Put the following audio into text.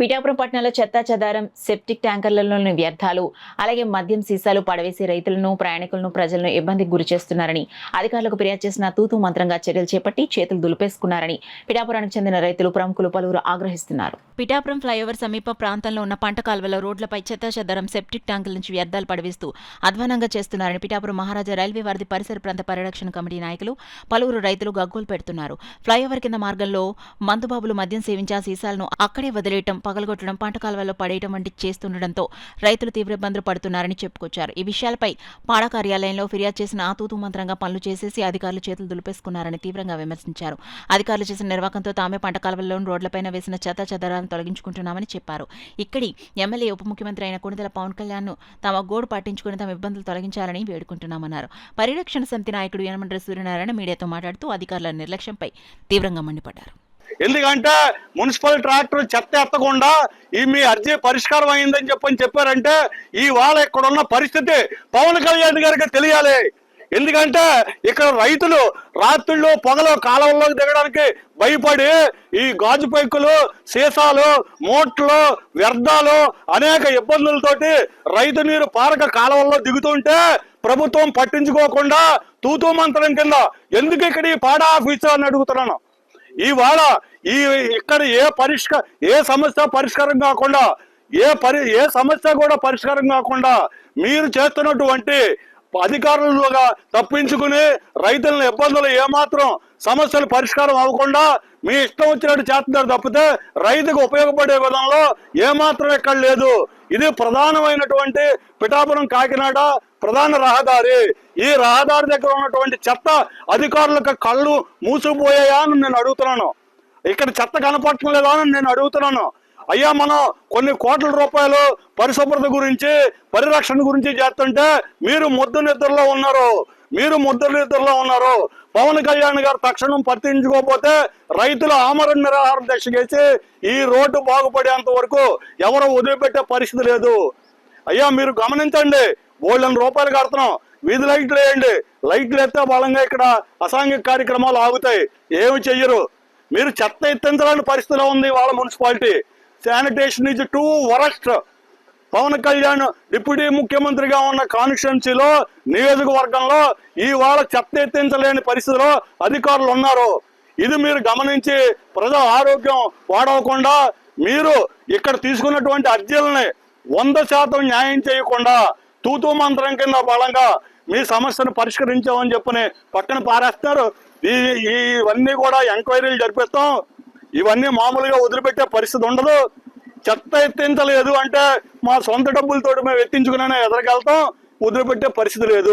పిఠాపురం పట్టణంలో చెత్తా చెదారం, సెప్టిక్ ట్యాంకర్లలోని వ్యర్థాలు, అలాగే మద్యం సీసాలు పడవేసి రైతులను, ప్రయాణికులను, ప్రజలను ఇబ్బందికి గురిచేస్తున్నారని అధికారులకు ఫిర్యాదు చేసిన తూతూ మంత్రంగా చర్యలు చేపట్టి చేతులు దులిపేసుకున్నారని పిఠాపురానికి చెందిన రైతులు, ప్రముఖులు పలువురు ఆగ్రహిస్తున్నారు. పిఠాపురం ఫ్లైఓవర్ సమీప ప్రాంతంలో ఉన్న పంట కాల్వలో రోడ్లపై చెత్తా చెదారం, సెప్టిక్ ట్యాంకుల నుంచి వ్యర్థాలు పడవేస్తూ అధ్వానంగా చేస్తున్నారని పిఠాపురం మహారాజా రైల్వే వారిది పరిసర ప్రాంత పరిరక్షణ కమిటీ నాయకులు, పలువురు రైతులు గగ్గోలు పెడుతున్నారు. ఫ్లైఓవర్ కింద మార్గంలో మందుబాబులు మద్యం సేవించి ఆ సీసాలను అక్కడే వదిలేయటం, పగలగొట్టడం, పంట కాల్వల్లో పడేయడం వంటి చేస్తుండటంతో రైతులు తీవ్ర ఇబ్బందులు పడుతున్నారని చెప్పుకొచ్చారు. ఈ విషయాలపై పాడా కార్యాలయంలో ఫిర్యాదు చేసిన తూతూ మంత్రంగా పనులు చేసేసి అధికారులు చేతులు దులిపేసుకున్నారని తీవ్రంగా విమర్శించారు. అధికారులు చేసిన నిర్వాకంతో తామే పంట కాల్వల్లోని రోడ్లపైన వేసిన చెత్త చెదారాలను తొలగించుకుంటున్నామని చెప్పారు. ఇక్కడి ఎమ్మెల్యే, ఉప ముఖ్యమంత్రి అయిన కొణిదెల పవన్ కళ్యాణ్ తమ గోడు పట్టించుకుని తమ ఇబ్బందులు తొలగించాలని వేడుకుంటున్నామన్నారు. పరిరక్షణ సమితి నాయకుడు యనమల సూర్యనారాయణ మీడియాతో మాట్లాడుతూ అధికారుల నిర్లక్ష్యంపై తీవ్రంగా మండిపడ్డారు. ఎందుకంటే మున్సిపల్ ట్రాక్టర్ చెత్త ఎత్తకుండా ఈ మీ అర్జీ పరిష్కారం అయిందని చెప్పారంటే ఇవాళ ఇక్కడ ఉన్న పరిస్థితి పవన్ కళ్యాణ్ గారికి తెలియాలి. ఎందుకంటే ఇక్కడ రైతులు రాత్రుల్లో పొగలు కాలువల్లోకి దిగడానికి భయపడి ఈ గాజు పైకులు, సీసాలు, మూట్లు, వ్యర్థాలు అనేక ఇబ్బందులతోటి రైతు నీరు పారక కాలువల్లో దిగుతుంటే ప్రభుత్వం పట్టించుకోకుండా తూతూ మంత్రం కింద ఎందుకు ఇక్కడ ఈ పాడా ఆఫీసు అని అడుగుతున్నాను. ఇవాళ ఇక్కడ ఏ సమస్య పరిష్కారం కాకుండా ఏ సమస్య కూడా పరిష్కారం కాకుండా మీరు చేస్తున్నటువంటి అధికారులుగా తప్పించుకుని రైతులను ఇబ్బందులు ఏమాత్రం సమస్యలు పరిష్కారం అవ్వకుండా మీ ఇష్టం వచ్చినట్టు చేస్తున్నారు తప్పితే రైతుకు ఉపయోగపడే విధంలో ఏమాత్రం ఇక్కడ లేదు. ఇది ప్రధానమైనటువంటి పిఠాపురం కాకినాడ ప్రధాన రహదారి. ఈ రహదారి దగ్గర ఉన్నటువంటి చెత్త అధికారులకు కళ్ళు మూసుకుపోయాయా అని నేను అడుగుతున్నాను. ఇక్కడ చెత్త కనపడటం లేదా అని నేను అడుగుతున్నాను. అయ్యా, మనం కొన్ని కోట్ల రూపాయలు పరిశుభ్రత గురించి, పరిరక్షణ గురించి చేస్తుంటే మీరు ముద్దు నిద్రలో ఉన్నారు. పవన్ కళ్యాణ్ గారు తక్షణం పట్టించుకోకపోతే రైతుల ఆమరణ నిరాహార దీక్ష చేసి ఈ రోడ్డు బాగుపడేంత వరకు ఎవరు వదిలిపెట్టే పరిస్థితి లేదు. అయ్యా, మీరు గమనించండి, బోళ్ళని రూపాయలు కడుతున్నాం, వీధి లైట్లు వేయండి. లైట్లు ఎత్తే బలంగా ఇక్కడ అసాంఘిక కార్యక్రమాలు ఆగుతాయి. ఏమి చెయ్యరు. మీరు చెత్త ఎత్తించాలని పరిస్థితిలో ఉంది వాళ్ళ municipality. Sanitation is too worst. Pawan Kalyan deputy ముఖ్యమంత్రిగా ఉన్న కాన్స్టిట్యున్సీలో, నియోజకవర్గంలో ఇవాళ చెత్త ఎత్తించలేని పరిస్థితిలో అధికారులు ఉన్నారు. ఇది మీరు గమనించి ప్రజల ఆరోగ్యం పాడవకుండా మీరు ఇక్కడ తీసుకున్నటువంటి అర్జీలని 100% న్యాయం చేయకుండా తూతూ మంత్రం కింద బలంగా మీ సమస్యను పరిష్కరించామని చెప్పని పక్కన పారేస్తారు. ఇవన్నీ కూడా ఎంక్వైరీలు జరిపిస్తాం. ఇవన్నీ మామూలుగా వదిలిపెట్టే పరిస్థితి ఉండదు. చెత్త ఎత్తించలేదు అంటే మా సొంత డబ్బులతో మేము ఎత్తించుకునే ఎదరగలుగుతాం. వదిలిపెట్టే పరిస్థితి లేదు.